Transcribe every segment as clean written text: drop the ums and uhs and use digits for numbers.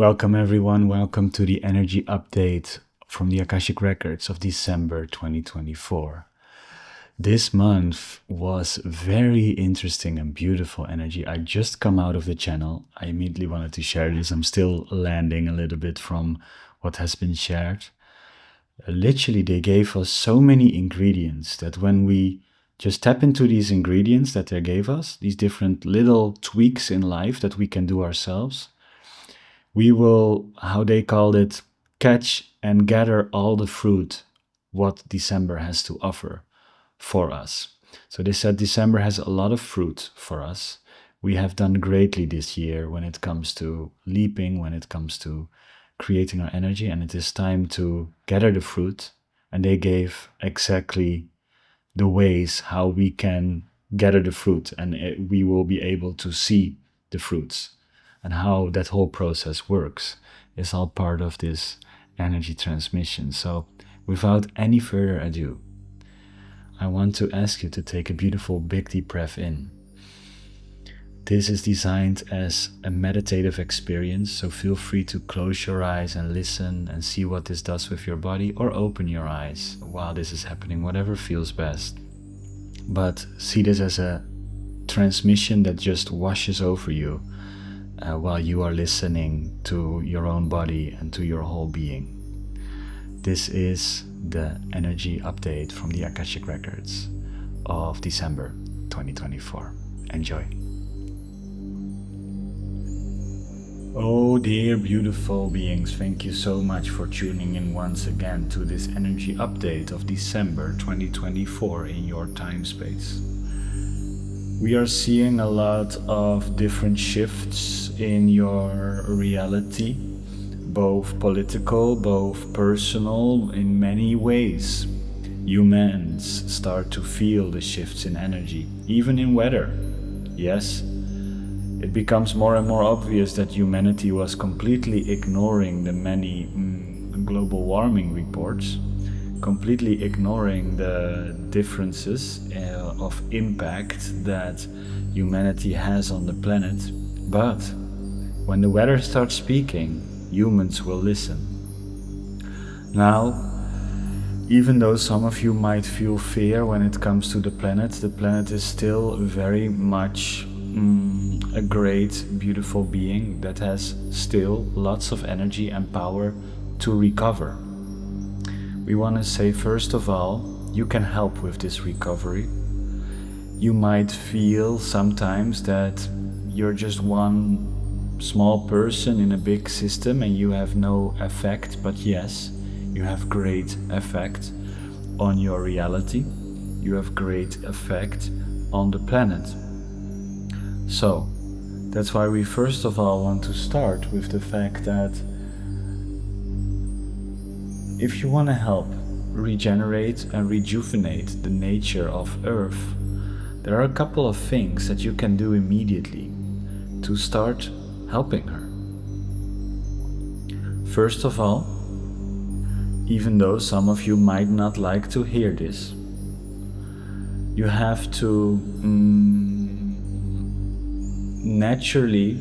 Welcome everyone, welcome to the energy update from the Akashic records of December 2024. This month was very interesting and beautiful energy. I just come out of the channel. I immediately wanted to share this. I'm still landing a little bit from what has been shared. Literally, they gave us so many ingredients that when we just tap into these ingredients that they gave us, these different little tweaks in life that we can do ourselves, we will, how they called it, catch and gather all the fruit what December has to offer for us. So they said December has a lot of fruit for us. We have done greatly this year when it comes to leaping, when it comes to creating our energy, and it is time to gather the fruit. And they gave exactly the ways how we can gather the fruit, and we will be able to see the fruits. And how that whole process works is all part of this energy transmission. So without any further ado, I want to ask you to take a beautiful big deep breath in. This is designed as a meditative experience, so feel free to close your eyes and listen and see what this does with your body, or open your eyes while this is happening, whatever feels best. But see this as a transmission that just washes over you while you are listening to your own body and to your whole being. This is the energy update from the Akashic records of December 2024. Enjoy. Oh dear beautiful beings, thank you so much for tuning in once again to this energy update of December 2024 in your time space. We are seeing a lot of different shifts in your reality, both political, both personal, in many ways. Humans start to feel the shifts in energy, even in weather. Yes, it becomes more and more obvious that humanity was completely ignoring the many global warming reports, completely ignoring the differences of impact that humanity has on the planet. But when the weather starts speaking, humans will listen. Now, even though some of you might feel fear when it comes to the planet is still very much a great, beautiful being that has still lots of energy and power to recover. We want to say, first of all, you can help with this recovery. You might feel sometimes that you're just one small person in a big system and you have no effect, but yes, you have great effect on your reality. You have great effect on the planet. So, that's why we first of all want to start with the fact that if you want to help regenerate and rejuvenate the nature of Earth, there are a couple of things that you can do immediately to start helping her. First of all, even though some of you might not like to hear this, you have to naturally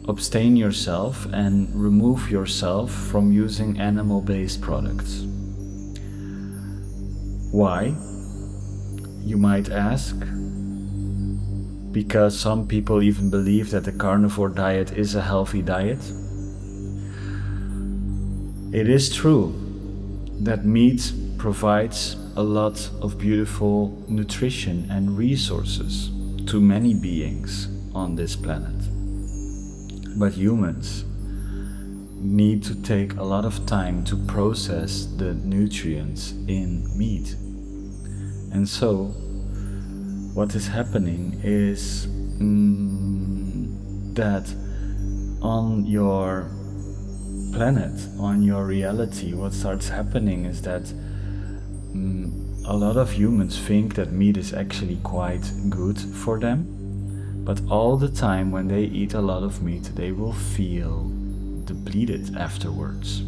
abstain yourself and remove yourself from using animal-based products. Why? You might ask. Because some people even believe that the carnivore diet is a healthy diet. It is true that meat provides a lot of beautiful nutrition and resources to many beings on this planet. But humans need to take a lot of time to process the nutrients in meat. And so, what is happening is that on your planet, on your reality, what starts happening is that a lot of humans think that meat is actually quite good for them. But all the time when they eat a lot of meat, they will feel depleted afterwards.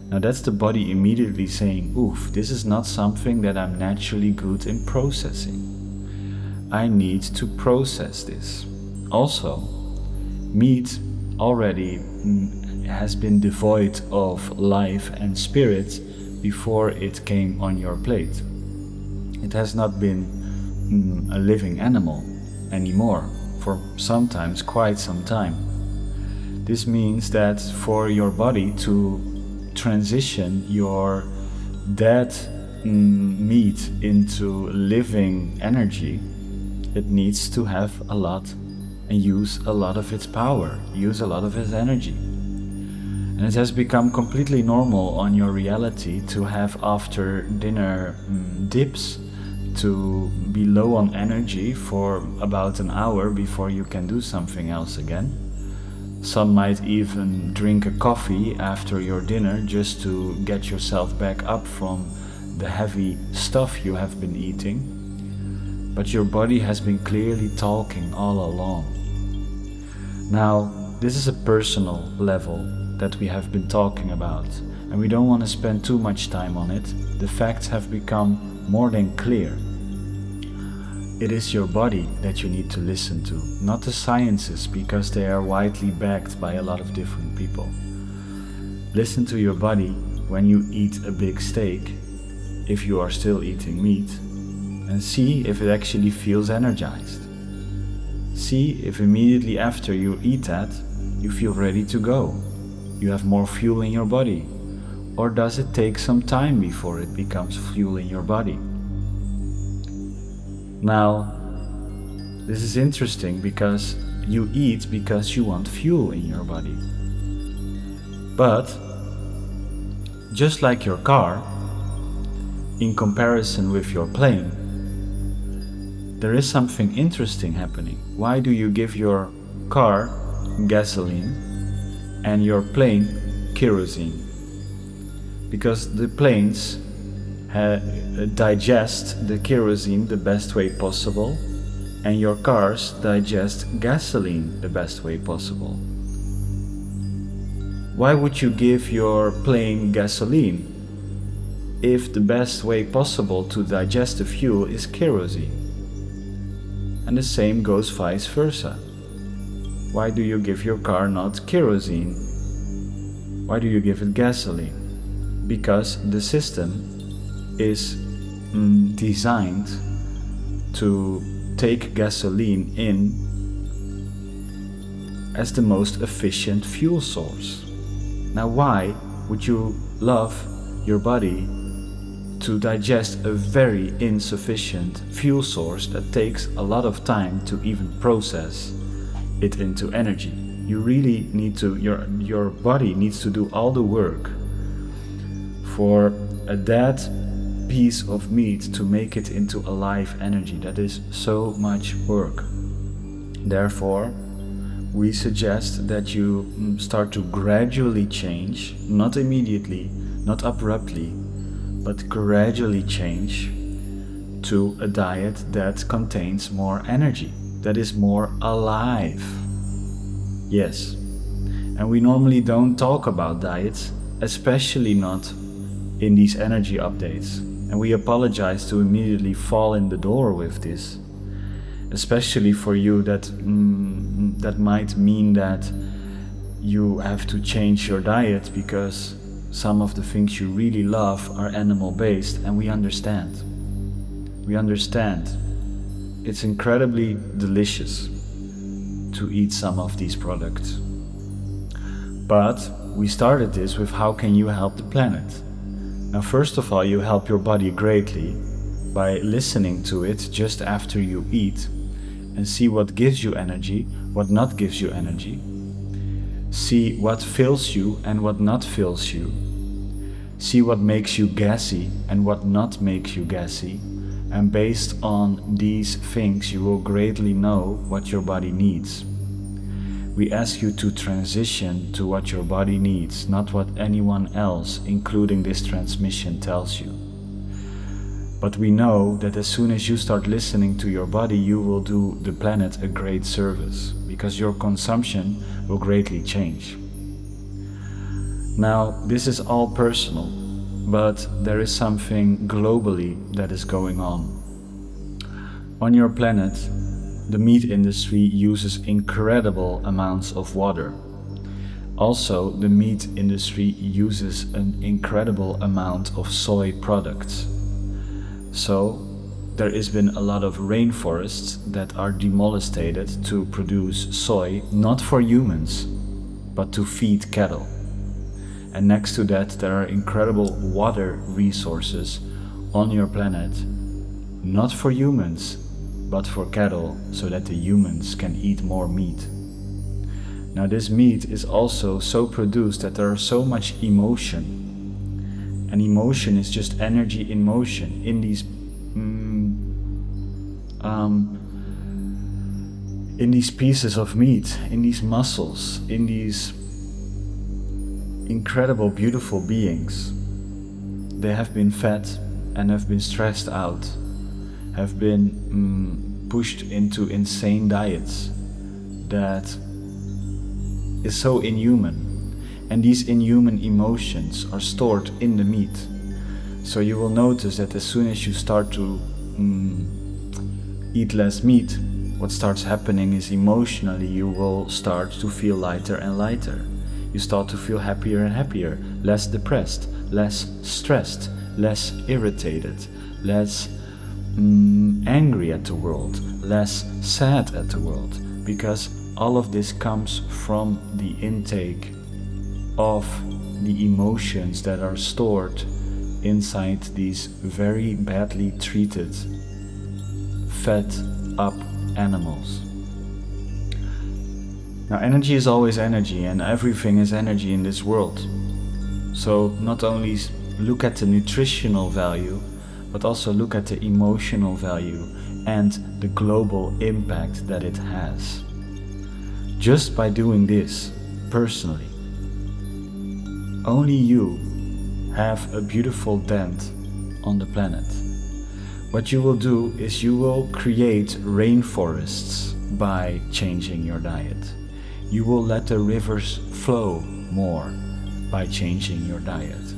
Now that's the body immediately saying, oof, this is not something that I'm naturally good in processing. I need to process this. Also, meat already has been devoid of life and spirit before it came on your plate. It has not been a living animal anymore for sometimes quite some time. This means that for your body to transition your dead meat into living energy, it needs to have a lot and use a lot of its power, use a lot of its energy. And it has become completely normal on your reality to have after dinner dips, to be low on energy for about an hour before you can do something else again. Some might even drink a coffee after your dinner just to get yourself back up from the heavy stuff you have been eating. But your body has been clearly talking all along. Now, this is a personal level that we have been talking about, and we don't want to spend too much time on it. The facts have become more than clear. It is your body that you need to listen to, not the sciences, because they are widely backed by a lot of different people. Listen to your body when you eat a big steak, if you are still eating meat, and see if it actually feels energized. See if immediately after you eat that, you feel ready to go. You have more fuel in your body. Or does it take some time before it becomes fuel in your body? Now, this is interesting because you eat because you want fuel in your body. But, just like your car, in comparison with your plane, there is something interesting happening. Why do you give your car gasoline and your plane kerosene? Because the planes digest the kerosene the best way possible, and your cars digest gasoline the best way possible. Why would you give your plane gasoline if the best way possible to digest the fuel is kerosene? And the same goes vice versa. Why do you give your car not kerosene? Why do you give it gasoline? Because the system is designed to take gasoline in as the most efficient fuel source. Now, why would you love your body to digest a very insufficient fuel source that takes a lot of time to even process it into energy? You really need to, your body needs to do all the work for a dead piece of meat to make it into a live energy. That is so much work. Therefore, we suggest that you start to gradually change, not immediately, not abruptly, but gradually change to a diet that contains more energy, that is more alive. Yes, and we normally don't talk about diets, especially not in these energy updates, and we apologize to immediately fall in the door with this, especially for you that might mean that you have to change your diet because some of the things you really love are animal-based, and we understand. We understand. It's incredibly delicious to eat some of these products. But we started this with how can you help the planet? Now, first of all, you help your body greatly by listening to it just after you eat and see what gives you energy, what not gives you energy. See what fills you and what not fills you. See what makes you gassy and what not makes you gassy. And based on these things, you will greatly know what your body needs. We ask you to transition to what your body needs, not what anyone else, including this transmission, tells you. But we know that as soon as you start listening to your body, you will do the planet a great service, because your consumption will greatly change. Now, this is all personal, but there is something globally that is going on. On your planet, the meat industry uses incredible amounts of water. Also, the meat industry uses an incredible amount of soy products. So, there has been a lot of rainforests that are demolished to produce soy, not for humans, but to feed cattle. And next to that, there are incredible water resources on your planet, not for humans, but for cattle, so that the humans can eat more meat. Now, this meat is also so produced that there is so much emotion. And emotion is just energy in motion in these pieces of meat, in these muscles, in these incredible, beautiful beings. They have been fed and have been stressed out, have been pushed into insane diets that is so inhuman, and these inhuman emotions are stored in the meat. So you will notice that as soon as you start to eat less meat, what starts happening is emotionally you will start to feel lighter and lighter. You start to feel happier and happier, less depressed, less stressed, less irritated, less angry at the world, less sad at the world, because all of this comes from the intake of the emotions that are stored inside these very badly treated, fed up animals. Now, energy is always energy, and everything is energy in this world. So not only look at the nutritional value, but also look at the emotional value and the global impact that it has. Just by doing this, personally, only you have a beautiful dent on the planet. What you will do is you will create rainforests by changing your diet. You will let the rivers flow more by changing your diet.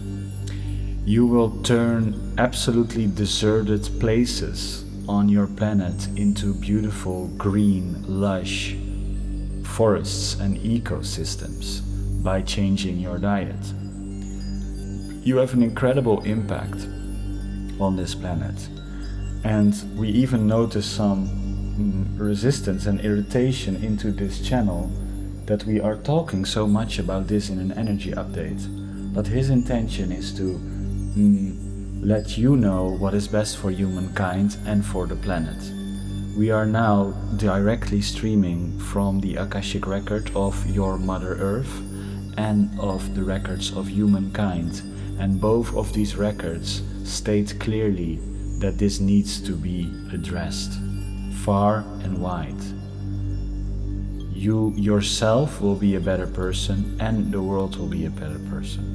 You will turn absolutely deserted places on your planet into beautiful, green, lush forests and ecosystems by changing your diet. You have an incredible impact on this planet, and we even notice some resistance and irritation into this channel that we are talking so much about this in an energy update. But his intention is to let you know what is best for humankind and for the planet. We are now directly streaming from the Akashic record of your Mother Earth and of the records of humankind, and both of these records state clearly that this needs to be addressed far and wide. You yourself will be a better person, and the world will be a better person.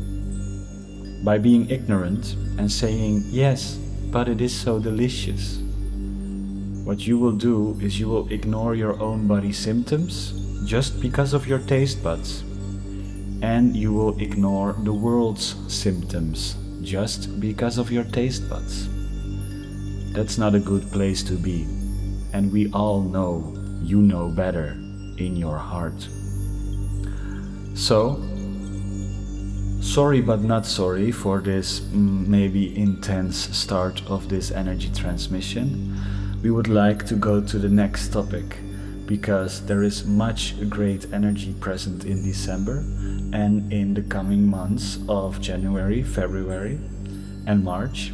By being ignorant and saying, yes, but it is so delicious, what you will do is you will ignore your own body symptoms just because of your taste buds, and you will ignore the world's symptoms just because of your taste buds. That's not a good place to be, and we all know you know better in your heart. So, sorry but not sorry for this maybe intense start of this energy transmission. We would like to go to the next topic, because there is much great energy present in December and in the coming months of January, February and March,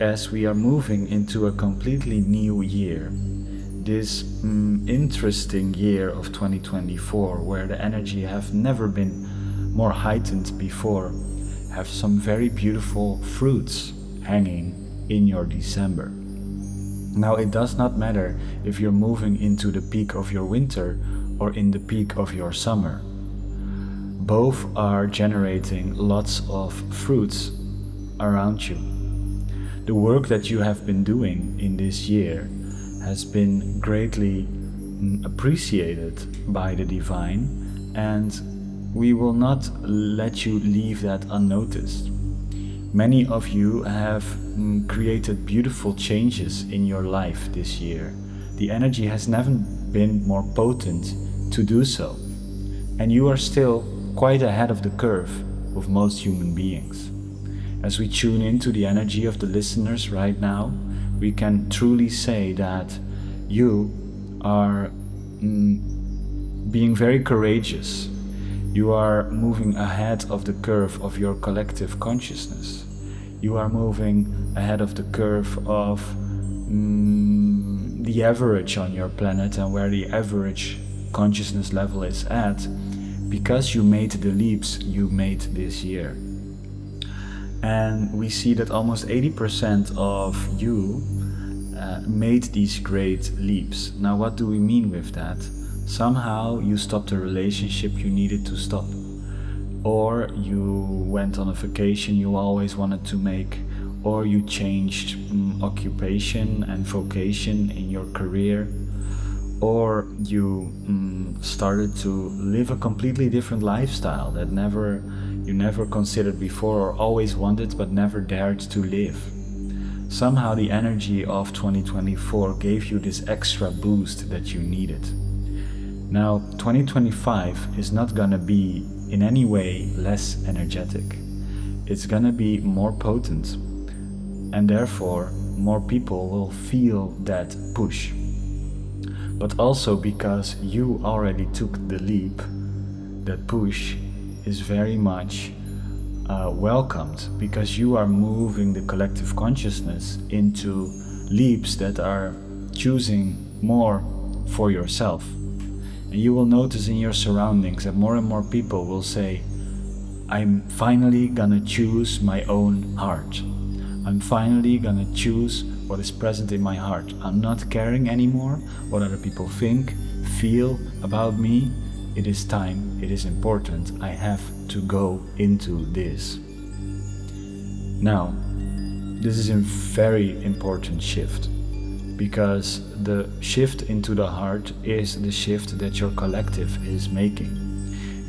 as we are moving into a completely new year. This interesting year of 2024, where the energy have never been more heightened before, have some very beautiful fruits hanging in your December. Now, it does not matter if you're moving into the peak of your winter or in the peak of your summer. Both are generating lots of fruits around you. The work that you have been doing in this year has been greatly appreciated by the divine, and we will not let you leave that unnoticed. Many of you have created beautiful changes in your life this year. The energy has never been more potent to do so. And you are still quite ahead of the curve with most human beings. As we tune into the energy of the listeners right now, we can truly say that you are being very courageous. You are moving ahead of the curve of your collective consciousness. You are moving ahead of the curve of the average on your planet and where the average consciousness level is at, because you made the leaps you made this year. And we see that almost 80% of you made these great leaps. Now, what do we mean with that? Somehow you stopped a relationship you needed to stop, or you went on a vacation you always wanted to make, or you changed occupation and vocation in your career, or you started to live a completely different lifestyle that you never considered before, or always wanted but never dared to live. Somehow the energy of 2024 gave you this extra boost that you needed. Now, 2025 is not gonna be in any way less energetic. It's gonna be more potent, and therefore more people will feel that push. But also because you already took the leap, that push is very much welcomed, because you are moving the collective consciousness into leaps that are choosing more for yourself. And you will notice in your surroundings that more and more people will say, I'm finally gonna choose my own heart. I'm finally gonna choose what is present in my heart. I'm not caring anymore what other people think, feel about me. It is time, it is important, I have to go into this. Now, this is a very important shift, because the shift into the heart is the shift that your collective is making.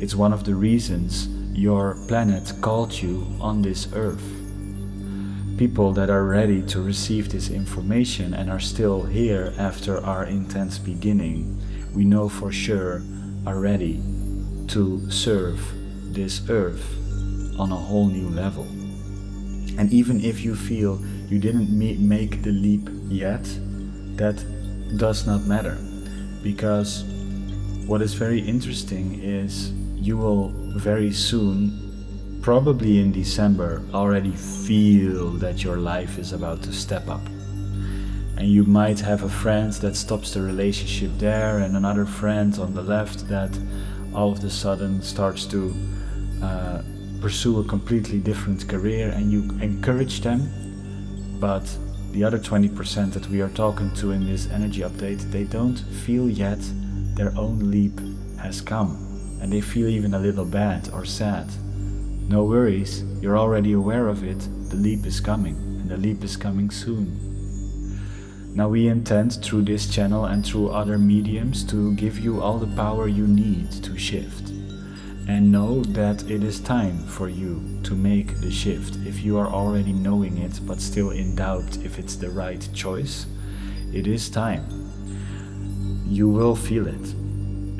It's one of the reasons your planet called you on this earth. People that are ready to receive this information and are still here after our intense beginning, we know for sure are ready to serve this earth on a whole new level. And even if you feel you didn't make the leap yet, that does not matter, because what is very interesting is you will very soon, probably in December, already feel that your life is about to step up. And you might have a friend that stops the relationship there, and another friend on the left that all of a sudden starts to pursue a completely different career, and you encourage them. But the other 20% that we are talking to in this energy update, they don't feel yet their own leap has come, and they feel even a little bad or sad. No worries, you're already aware of it. The leap is coming, and the leap is coming soon. Now we intend through this channel and through other mediums to give you all the power you need to shift. And know that it is time for you to make the shift. If you are already knowing it but still in doubt if it's the right choice, it is time. You will feel it.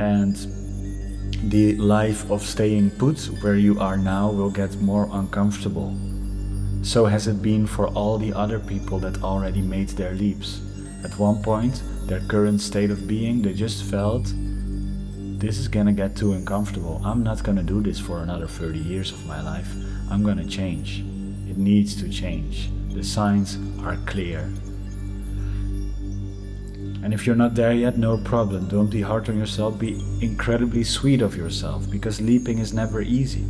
And the life of staying put where you are now will get more uncomfortable. So has it been for all the other people that already made their leaps. At one point, their current state of being, they just felt, this is gonna get too uncomfortable. I'm not gonna do this for another 30 years of my life. I'm gonna change. It needs to change. The signs are clear. And if you're not there yet, no problem. Don't be hard on yourself. Be incredibly sweet of yourself, because leaping is never easy.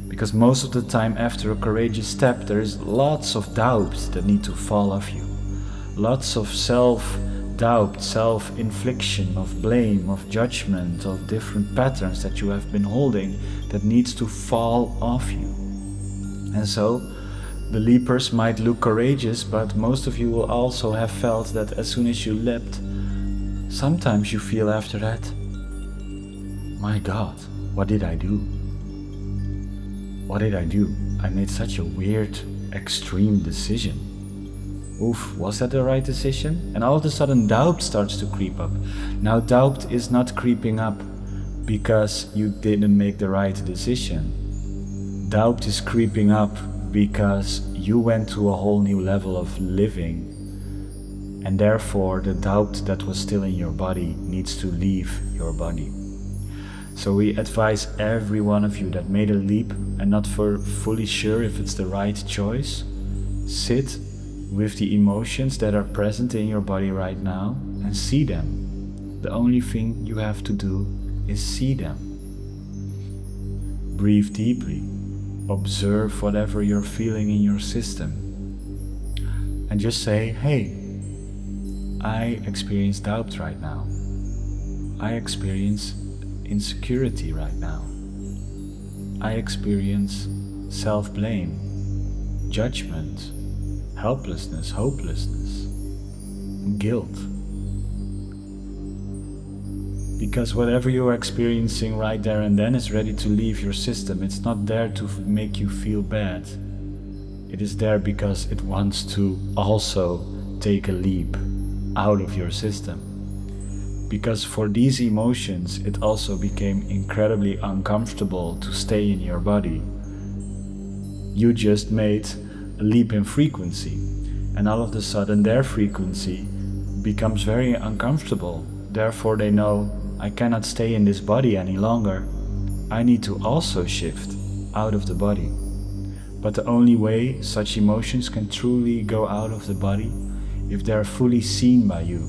Because most of the time after a courageous step, there is lots of doubts that need to fall off you. Lots of self-doubt, self-infliction, of blame, of judgment, of different patterns that you have been holding that needs to fall off you. And so, the leapers might look courageous, but most of you will also have felt that as soon as you leapt, sometimes you feel after that, my God, what did I do? What did I do? I made such a weird, extreme decision. Oof, was that the right decision? And all of a sudden doubt starts to creep up. Now doubt is not creeping up because you didn't make the right decision. Doubt is creeping up because you went to a whole new level of living, and therefore the doubt that was still in your body needs to leave your body. So we advise every one of you that made a leap and not fully sure if it's the right choice, sit with the emotions that are present in your body right now and see them. The only thing you have to do is see them. Breathe deeply. Observe whatever you're feeling in your system. And just say, hey, I experience doubt right now. I experience insecurity right now. I experience self-blame, judgment, helplessness, hopelessness, guilt. Because whatever you're experiencing right there and then is ready to leave your system. It's not there to make you feel bad. It is there because it wants to also take a leap out of your system. Because for these emotions, it also became incredibly uncomfortable to stay in your body. You just made a leap in frequency, and all of a sudden their frequency becomes very uncomfortable. Therefore they know, I cannot stay in this body any longer. I need to also shift out of the body. But the only way such emotions can truly go out of the body if they're fully seen by you.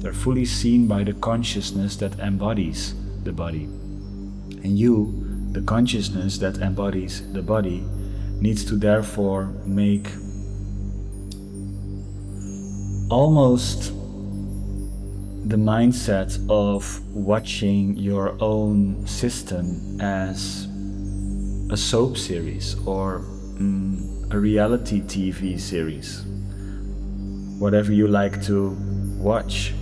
They're fully seen by the consciousness that embodies the body. And you, the consciousness that embodies the body, needs to therefore make almost the mindset of watching your own system as a soap series or a reality TV series. Whatever you like to watch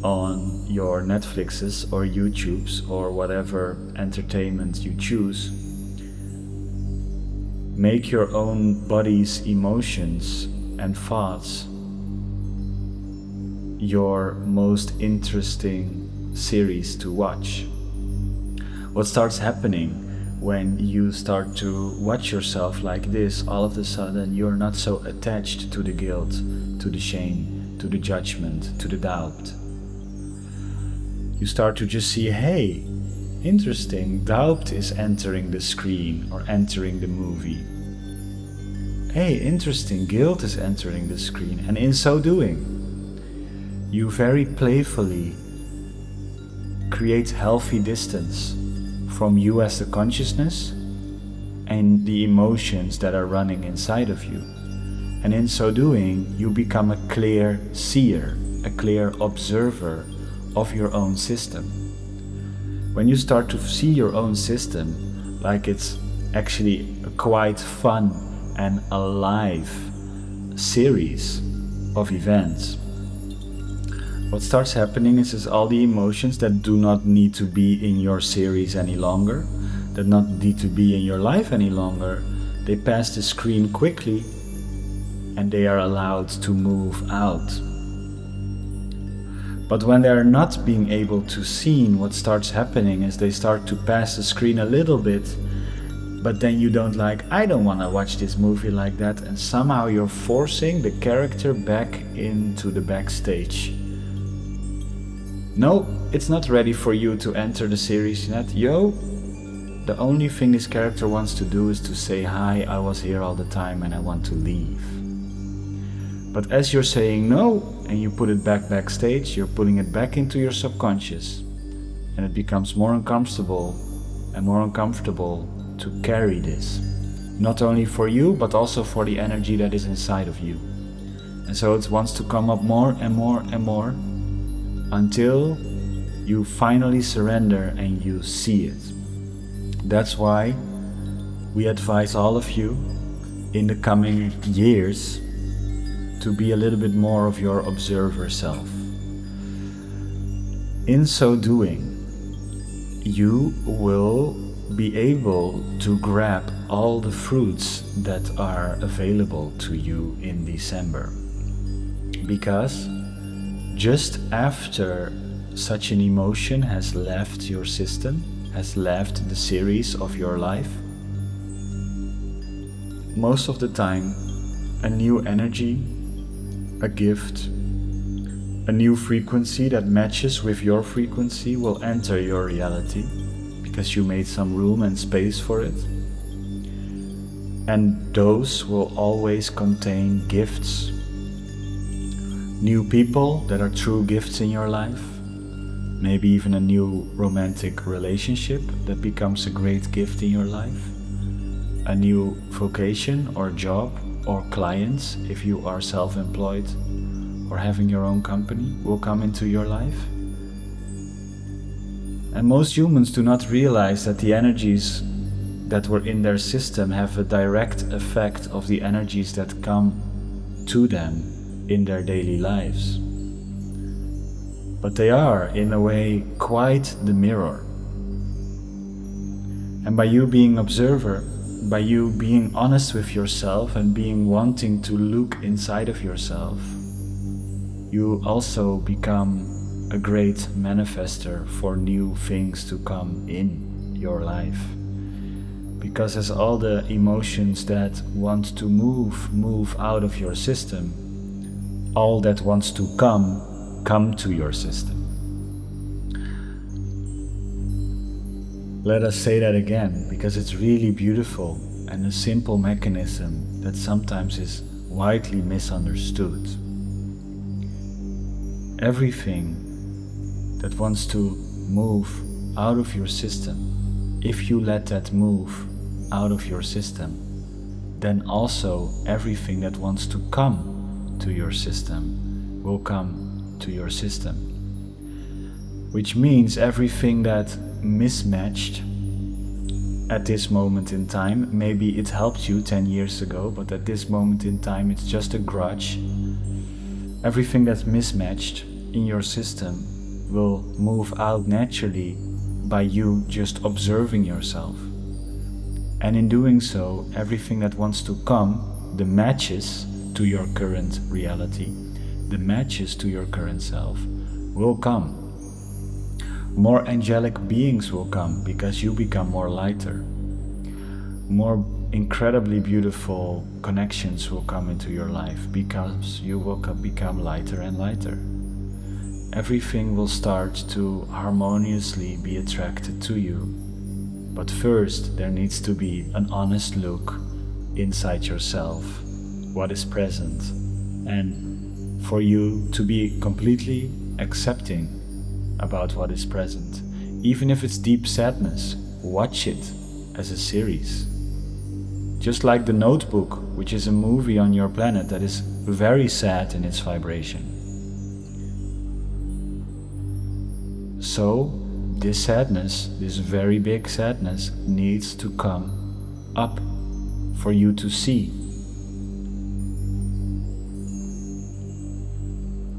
on your Netflixes or YouTubes or whatever entertainment you choose. Make your own body's emotions and thoughts your most interesting series to watch. What starts happening when you start to watch yourself like this, all of a sudden you're not so attached to the guilt, to the shame, to the judgment, to the doubt. You start to just see, hey, interesting, doubt is entering the screen or entering the movie. Hey, interesting, guilt is entering the screen. And in so doing, you very playfully create healthy distance from you as the consciousness and the emotions that are running inside of you. And in so doing, you become a clear seer, a clear observer of your own system. When you start to see your own system like it's actually a quite fun and alive series of events, what starts happening is all the emotions that do not need to be in your series any longer, that not need to be in your life any longer, they pass the screen quickly and they are allowed to move out. But when they are not being able to see, what starts happening is they start to pass the screen a little bit, but then you don't I don't want to watch this movie like that, and somehow you're forcing the character back into the backstage. No, it's not ready for you to enter the series yet. The only thing this character wants to do is to say, hi, I was here all the time and I want to leave. But as you're saying no, and you put it backstage, you're putting it back into your subconscious. And it becomes more uncomfortable and more uncomfortable to carry this. Not only for you, but also for the energy that is inside of you. And so it wants to come up more and more and more, until you finally surrender and you see it. That's why we advise all of you in the coming years to be a little bit more of your observer self. In so doing, you will be able to grab all the fruits that are available to you in December. Because just after such an emotion has left your system, has left the series of your life, most of the time a new energy, a gift, a new frequency that matches with your frequency will enter your reality because you made some room and space for it. And those will always contain gifts, new people that are true gifts in your life, maybe even a new romantic relationship that becomes a great gift in your life, a new vocation or job or clients if you are self-employed or having your own company will come into your life. And most humans do not realize that the energies that were in their system have a direct effect of the energies that come to them in their daily lives. But they are, in a way, quite the mirror. And by you being observer, by you being honest with yourself and being wanting to look inside of yourself, you also become a great manifester for new things to come in your life. Because as all the emotions that want to move out of your system, all that wants to come to your system. Let us say that again, because it's really beautiful and a simple mechanism that sometimes is widely misunderstood. Everything that wants to move out of your system, if you let that move out of your system, then also everything that wants to come to your system will come to your system. Which means everything that mismatched at this moment in time, maybe it helped you 10 years ago, but at this moment in time it's just a grudge. Everything that's mismatched in your system will move out naturally by you just observing yourself. And in doing so, everything that wants to come, the matches to your current reality, the matches to your current self, will come. More angelic beings will come because you become more lighter. More incredibly beautiful connections will come into your life because you will become lighter and lighter. Everything will start to harmoniously be attracted to you. But first, there needs to be an honest look inside yourself, what is present, and for you to be completely accepting about what is present. Even if it's deep sadness, watch it as a series. Just like The Notebook, which is a movie on your planet that is very sad in its vibration. So, this sadness, this very big sadness, needs to come up for you to see.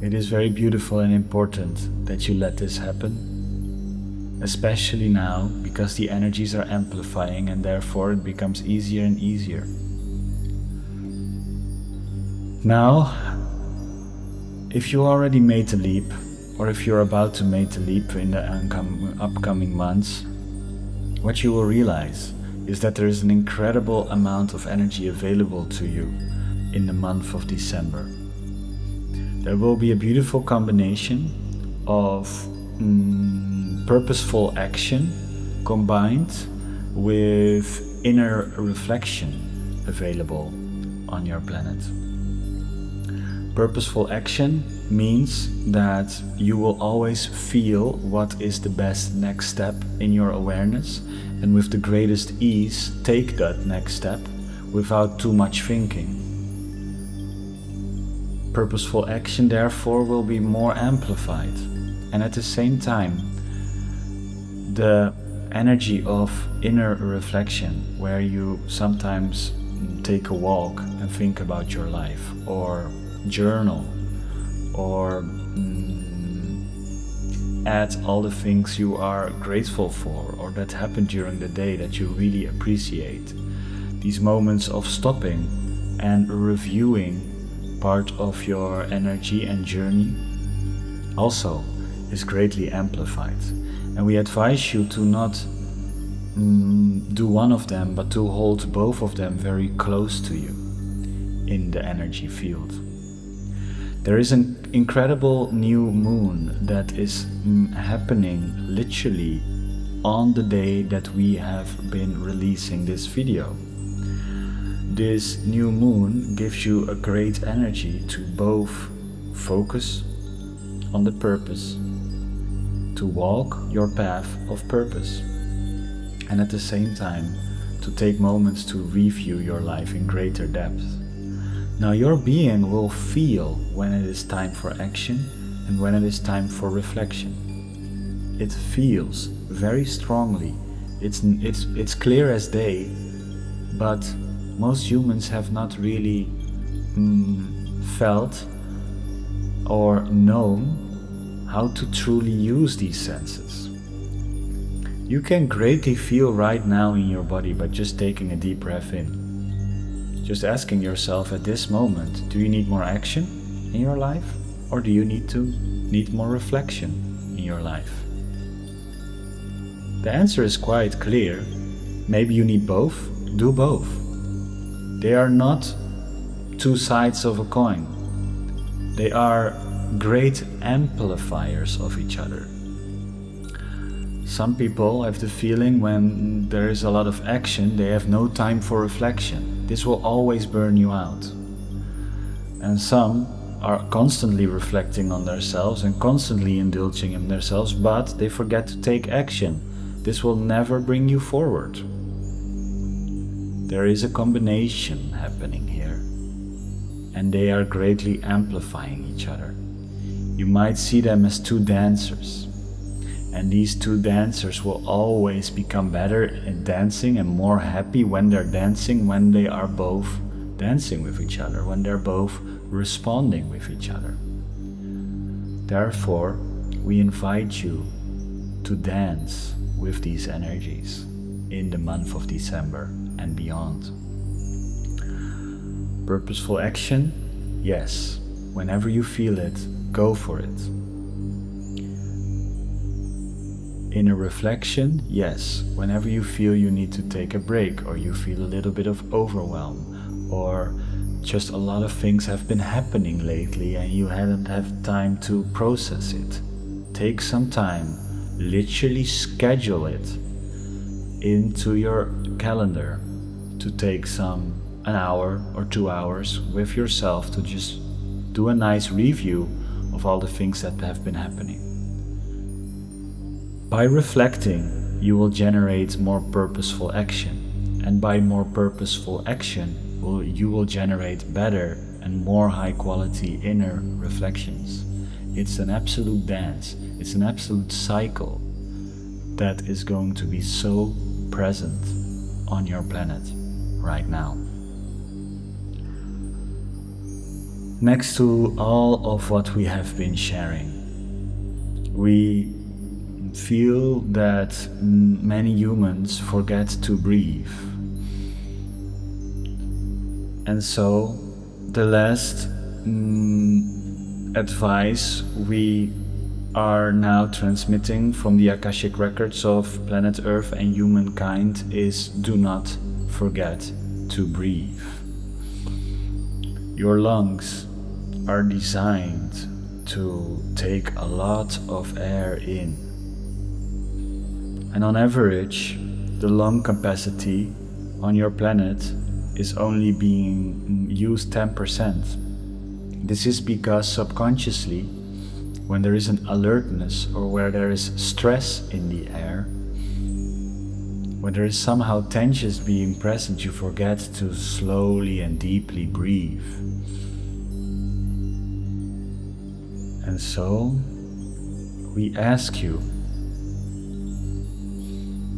It is very beautiful and important that you let this happen, especially now because the energies are amplifying and therefore it becomes easier and easier. Now, if you already made the leap, or if you're about to make the leap in the upcoming months, what you will realize is that there is an incredible amount of energy available to you in the month of December. There will be a beautiful combination of purposeful action combined with inner reflection available on your planet. Purposeful action means that you will always feel what is the best next step in your awareness, and with the greatest ease take that next step without too much thinking. Purposeful action therefore will be more amplified, and at the same time the energy of inner reflection, where you sometimes take a walk and think about your life, or journal, or add all the things you are grateful for or that happened during the day that you really appreciate. These moments of stopping and reviewing part of your energy and journey also is greatly amplified. And we advise you to not do one of them, but to hold both of them very close to you in the energy field. There is an incredible new moon that is happening literally on the day that we have been releasing this video. This new moon gives you a great energy to both focus on the purpose, to walk your path of purpose, and at the same time to take moments to review your life in greater depth. Now your being will feel when it is time for action and when it is time for reflection. It feels very strongly. It's clear as day, but most humans have not really felt or known how to truly use these senses. You can greatly feel right now in your body by just taking a deep breath in. Just asking yourself at this moment, do you need more action in your life, or do you need more reflection in your life? The answer is quite clear. Maybe you need both. Do both. They are not two sides of a coin. They are great amplifiers of each other. Some people have the feeling when there is a lot of action, they have no time for reflection. This will always burn you out. And some are constantly reflecting on themselves and constantly indulging in themselves, but they forget to take action. This will never bring you forward. There is a combination happening here, and they are greatly amplifying each other. You might see them as two dancers, and these two dancers will always become better at dancing and more happy when they're dancing, when they are both dancing with each other, when they're both responding with each other. Therefore, we invite you to dance with these energies in the month of December and beyond. Purposeful action? Yes. Whenever you feel it, go for it. Inner reflection? Yes. Whenever you feel you need to take a break, or you feel a little bit of overwhelm, or just a lot of things have been happening lately and you hadn't had time to process it. Take some time, literally schedule it into your calendar to take an hour or 2 hours with yourself to just do a nice review of all the things that have been happening. By reflecting, you will generate more purposeful action, and by more purposeful action, you will generate better and more high quality inner reflections. It's an absolute dance, it's an absolute cycle that is going to be so present on your planet right now. Next to all of what we have been sharing, we feel that many humans forget to breathe. And so the last advice we are now transmitting from the Akashic records of planet Earth and humankind is: do not forget to breathe. Your lungs are designed to take a lot of air in. And on average, the lung capacity on your planet is only being used 10%. This is because subconsciously, when there is an alertness or where there is stress in the air, when there is somehow tension being present, you forget to slowly and deeply breathe. And so, we ask you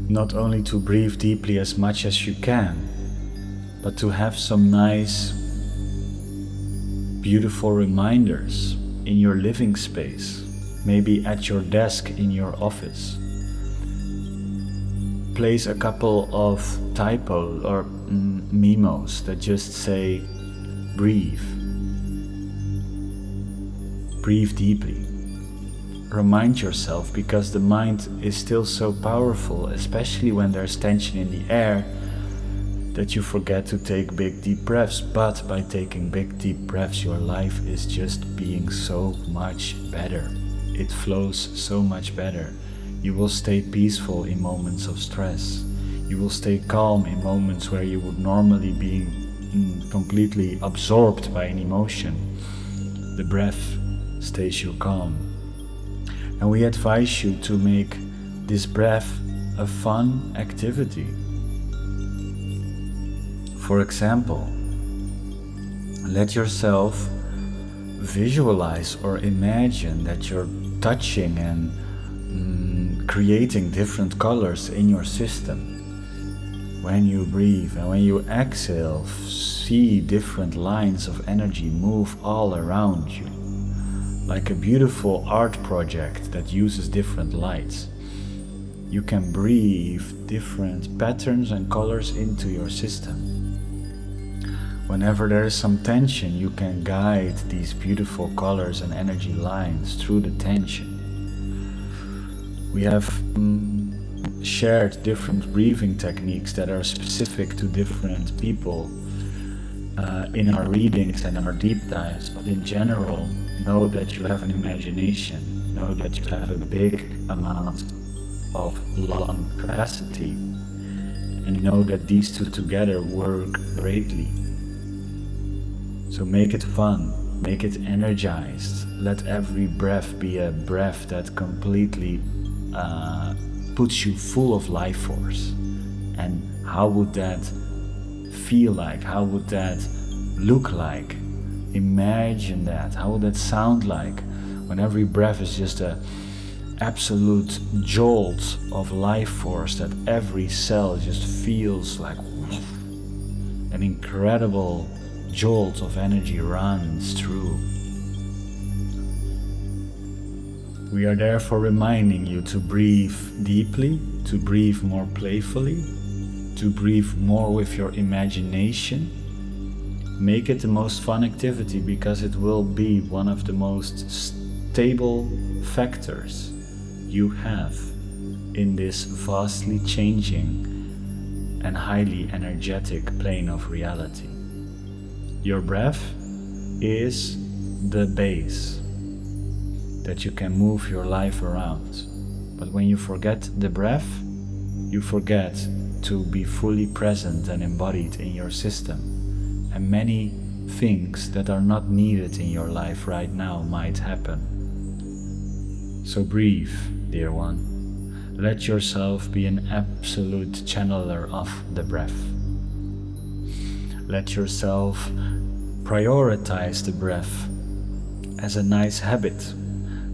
not only to breathe deeply as much as you can, but to have some nice, beautiful reminders in your living space, maybe at your desk in your office. Place a couple of typos or memos that just say, breathe. Breathe deeply. remind yourself, because the mind is still so powerful, especially when there's tension in the air, that you forget to take big deep breaths. But by taking big deep breaths, your life is just being so much better. It flows so much better. You will stay peaceful in moments of stress. You will stay calm in moments where you would normally be completely absorbed by an emotion. The breath stays you calm. And we advise you to make this breath a fun activity. For example, let yourself visualize or imagine that you're touching and creating different colors in your system. When you breathe and when you exhale, see different lines of energy move all around you, like a beautiful art project that uses different lights. You can breathe different patterns and colors into your system. Whenever there is some tension, you can guide these beautiful colors and energy lines through the tension. We have shared different breathing techniques that are specific to different people in our readings and our deep dives, but in general, know that you have an imagination, know that you have a big amount of lung capacity, and know that these two together work greatly. So make it fun, make it energized, let every breath be a breath that completely puts you full of life force. And how would that feel like? How would that look like? Imagine that. How would that sound like when every breath is just a absolute jolt of life force, that every cell just feels like an incredible jolt of energy runs through. We are therefore reminding you to breathe deeply, to breathe more playfully, to breathe more with your imagination. Make it the most fun activity, because it will be one of the most stable factors you have in this vastly changing and highly energetic plane of reality. Your breath is the base that you can move your life around. But when you forget the breath, you forget to be fully present and embodied in your system. And many things that are not needed in your life right now might happen. So breathe, dear one. Let yourself be an absolute channeler of the breath. Let yourself prioritize the breath as a nice habit,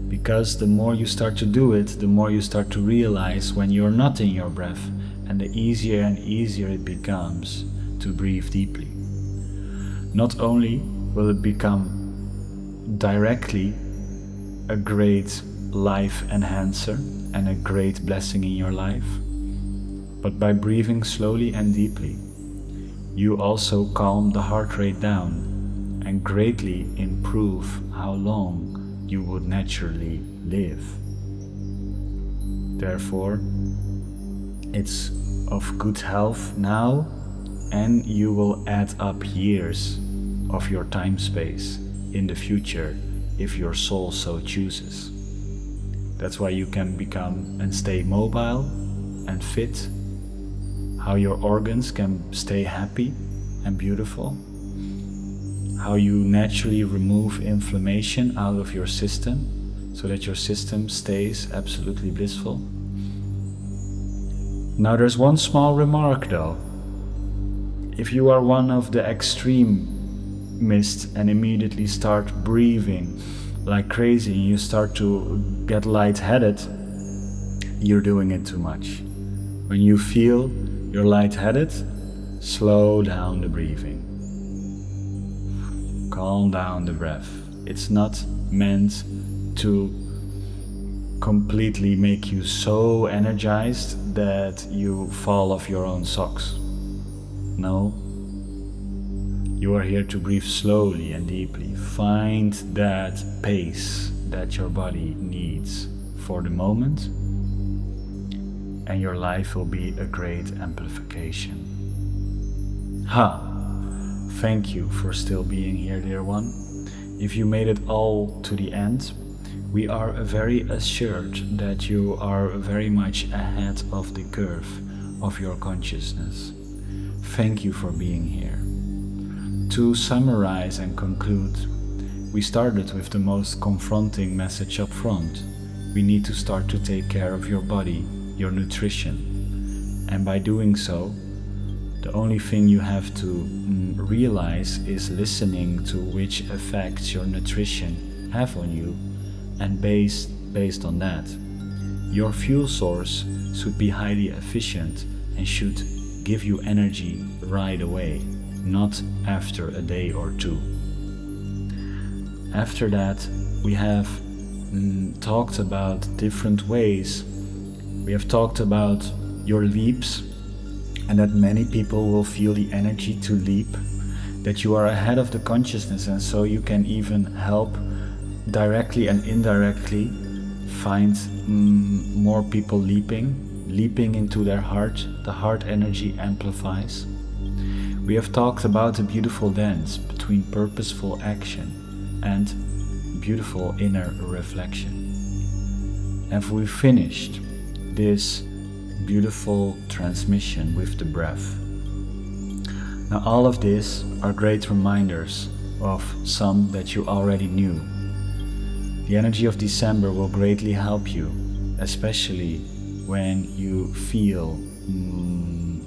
because the more you start to do it, the more you start to realize when you're not in your breath, and the easier and easier it becomes to breathe deeply. Not only will it become directly a great life enhancer and a great blessing in your life, but by breathing slowly and deeply, you also calm the heart rate down and greatly improve how long you would naturally live. Therefore, it's of good health now, and you will add up years of your time space in the future if your soul so chooses. That's why you can become and stay mobile and fit, how your organs can stay happy and beautiful, how you naturally remove inflammation out of your system so that your system stays absolutely blissful. Now there's one small remark though. If you are one of the extremists and immediately start breathing like crazy and you start to get lightheaded, you're doing it too much. When you feel you're lightheaded, slow down the breathing. Calm down the breath. It's not meant to completely make you so energized that you fall off your own socks. No. You are here to breathe slowly and deeply. Find that pace, that your body needs for the moment, and your life will be a great amplification. Thank you for still being here, dear one. If you made it all to the end, we are very assured that you are very much ahead of the curve of your consciousness. Thank you for being here. To summarize and conclude, we started with the most confronting message up front. We need to start to take care of your body, your nutrition. And by doing so, the only thing you have to realize is listening to which effects your nutrition have on you, and based on that, your fuel source should be highly efficient and should give you energy right away, not after a day or two. After that, we have talked about different ways. We have talked about your leaps, and that many people will feel the energy to leap, that you are ahead of the consciousness, and so you can even help directly and indirectly find more people leaping into their heart. The heart energy amplifies. We have talked about a beautiful dance between purposeful action and beautiful inner reflection. And we finished this beautiful transmission with the breath. Now, all of this are great reminders of some that you already knew. The energy of December will greatly help you, especially when you feel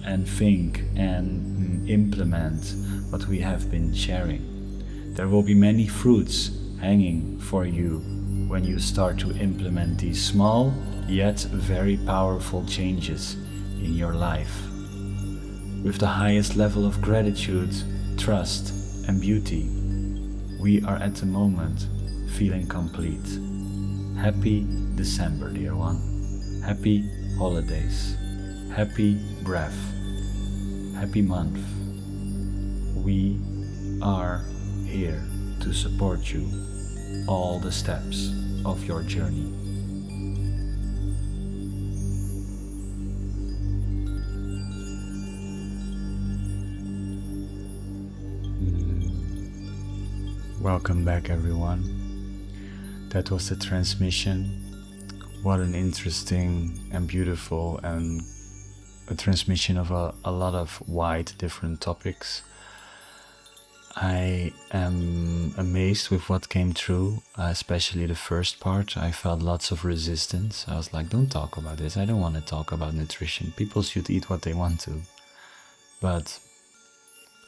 and think and implement what we have been sharing. There will be many fruits hanging for you when you start to implement these small yet very powerful changes in your life. With the highest level of gratitude, trust, and beauty, we are at the moment feeling complete. Happy December, dear one. Happy holidays. Happy breath. Happy month. We are here to support you all the steps of your journey. Welcome back, everyone. That was the transmission. What an interesting and beautiful and a transmission of a lot of wide different topics. I am amazed with what came through, especially the first part. I felt lots of resistance. I was like, don't talk about this. I don't want to talk about nutrition. People should eat what they want to. But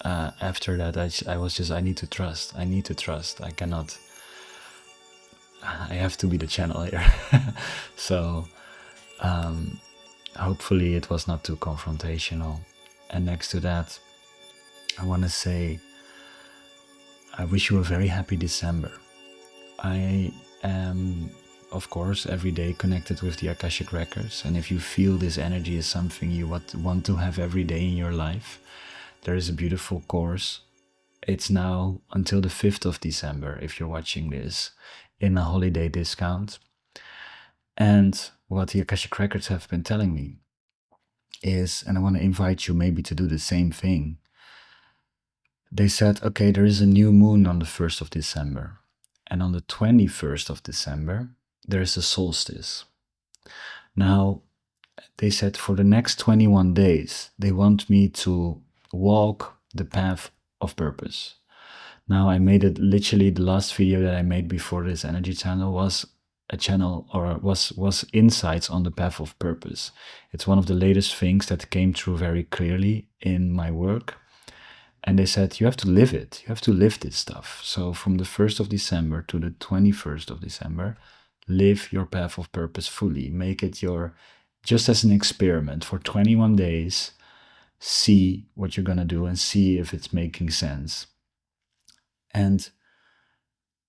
after that, I was just, I need to trust. I cannot, I have to be the channel here. So hopefully it was not too confrontational. And next to that, I want to say, I wish you a very happy December. I am, of course, every day connected with the Akashic records. And if you feel this energy is something you want to have every day in your life, there is a beautiful course. It's now until the 5th of December, if you're watching this, in a holiday discount. And what the Akashic records have been telling me is, and I want to invite you maybe to do the same thing. They said, okay, there is a new moon on the 1st of December. And on the 21st of December, there is a solstice. Now, they said for the next 21 days, they want me to walk the path of purpose. Now, I made it literally, the last video that I made before this energy channel was a channel, or was insights on the path of purpose. It's one of the latest things that came through very clearly in my work. And they said, you have to live it. You have to live this stuff. So from the 1st of December to the 21st of December, live your path of purpose fully. Make it just as an experiment for 21 days. See what you're going to do and see if it's making sense. And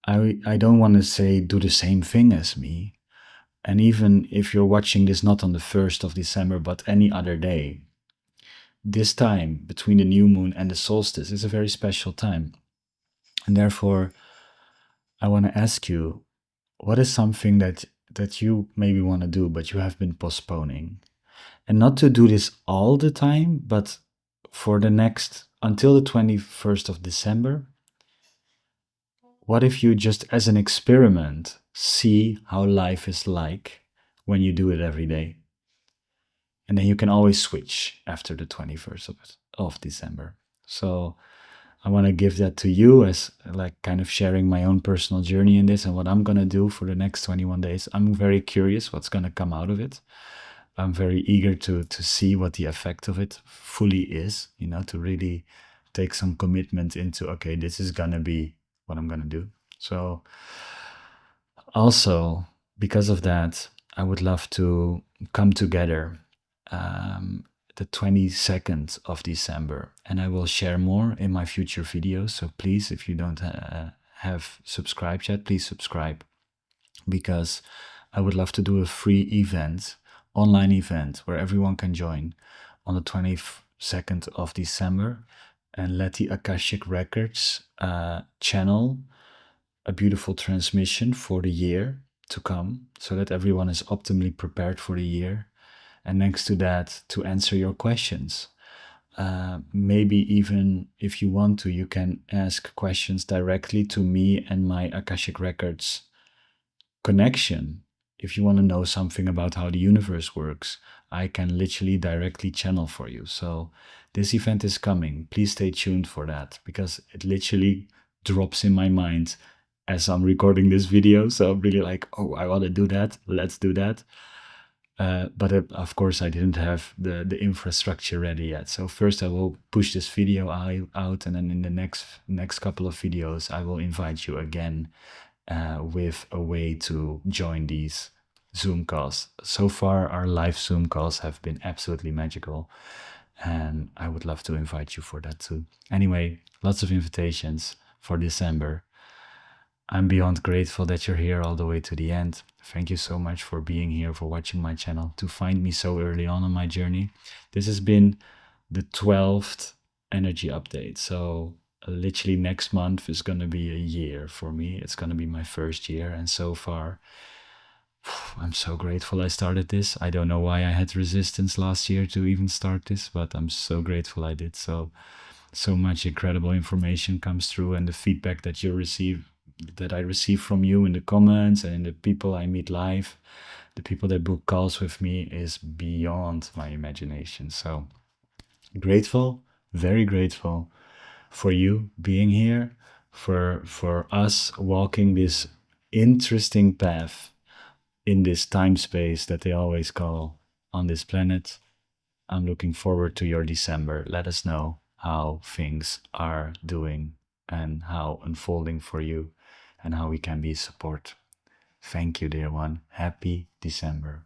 I don't want to say do the same thing as me. And even if you're watching this not on the 1st of December, but any other day, this time between the new moon and the solstice is a very special time. And therefore, I want to ask you, what is something that you maybe want to do but you have been postponing? And not to do this all the time, but for the next until the 21st of December, what if you just as an experiment see how life is like when you do it every day? And then you can always switch after the 21st of December. So I want to give that to you as like kind of sharing my own personal journey in this and what I'm going to do for the next 21 days. I'm very curious what's going to come out of it. I'm very eager to see what the effect of it fully is, you know, to really take some commitment into, okay, this is going to be what I'm going to do. So also, because of that, I would love to come together the 22nd of December, and I will share more in my future videos. So please, if you don't have subscribed yet, please subscribe, because I would love to do a free event, online event, where everyone can join on the 22nd of December and let the Akashic Records channel a beautiful transmission for the year to come so that everyone is optimally prepared for the year. And next to that, to answer your questions. Maybe even if you want to, you can ask questions directly to me and my Akashic Records connection. If you want to know something about how the universe works, I can literally directly channel for you. So this event is coming. Please stay tuned for that, because it literally drops in my mind as I'm recording this video. So I'm really like, oh, I want to do that. Let's do that. But of course, I didn't have the infrastructure ready yet. So first, I will push this video out, and then in the next couple of videos, I will invite you again with a way to join these Zoom calls. So far, our live Zoom calls have been absolutely magical, and I would love to invite you for that too. Anyway, lots of invitations for December. I'm beyond grateful that you're here all the way to the end. Thank you so much for being here, for watching my channel, to find me so early on my journey. This has been the 12th energy update. So literally next month is going to be a year for me. It's going to be my first year. And so far, I'm so grateful I started this. I don't know why I had resistance last year to even start this, but I'm so grateful I did. So much incredible information comes through, and the feedback that I receive from you in the comments and in the people I meet live, the people that book calls with me, is beyond my imagination. So grateful, very grateful for you being here, for us walking this interesting path in this time space that they always call on this planet. I'm looking forward to your December. Let us know how things are doing and how unfolding for you, and how we can be support. Thank you, dear one. Happy December.